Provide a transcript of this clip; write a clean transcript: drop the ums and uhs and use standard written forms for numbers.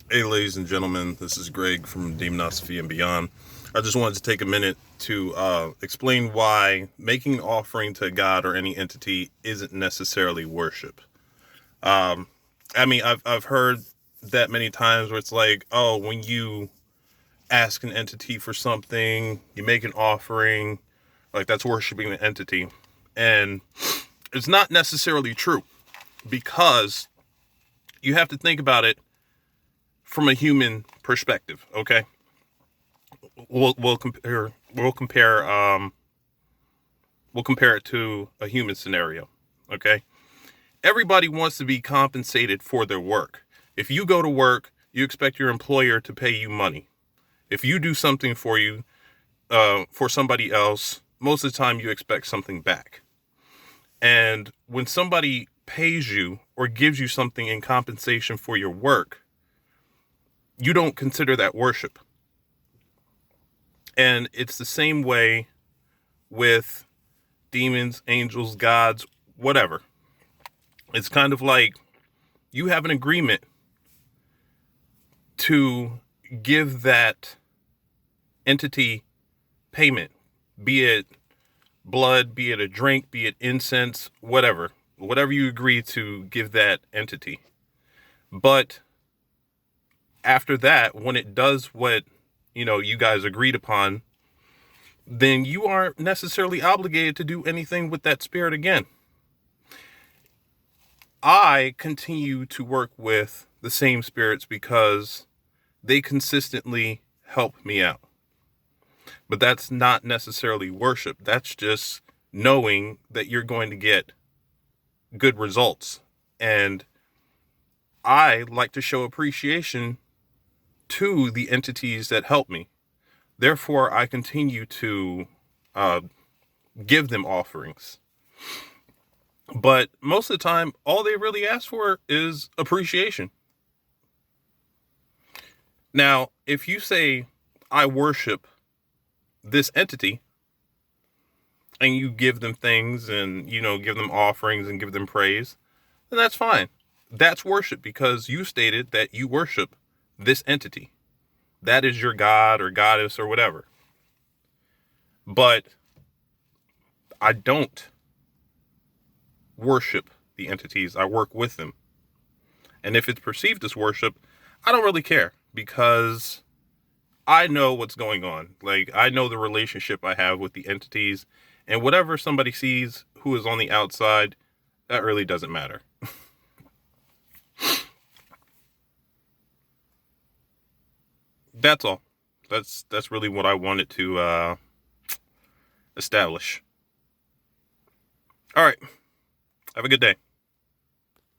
Hey, ladies and gentlemen, this is Greg from Demonosophy and Beyond. I just wanted to take a minute to explain why making an offering to God or any entity isn't necessarily worship. I've heard that many times where it's like, oh, when you ask an entity for something, you make an offering, like that's worshiping the entity, and it's not necessarily true because you have to think about it from a human perspective. Okay, we'll compare it to a human scenario. Okay, everybody wants to be compensated for their work. If you go to work, you expect your employer to pay you money. If you do something for somebody else, most of the time you expect something back. And when somebody pays you or gives you something in compensation for your work, you don't consider that worship. And it's the same way with demons, angels, gods, whatever. It's kind of like you have an agreement to give that entity payment, be it blood, be it a drink, be it incense, whatever you agree to give that entity. But after that, when it does what, you guys agreed upon, then you aren't necessarily obligated to do anything with that spirit again. I continue to work with the same spirits because they consistently help me out. But that's not necessarily worship. That's just knowing that you're going to get good results. And I like to show appreciation to the entities that help me. Therefore, I continue to uh, give them offerings. But most of the time, all they really ask for is appreciation. Now, if you say, I worship this entity, and you give them things and, give them offerings and give them praise, then that's fine. That's worship because you stated that you worship this entity. That is your god or goddess or whatever. But I don't worship the entities. I work with them. And if it's perceived as worship, I don't really care because I know what's going on. Like, I know the relationship I have with the entities, and whatever somebody sees who is on the outside, that really doesn't matter. That's all. That's really what I wanted to establish. All right. Have a good day.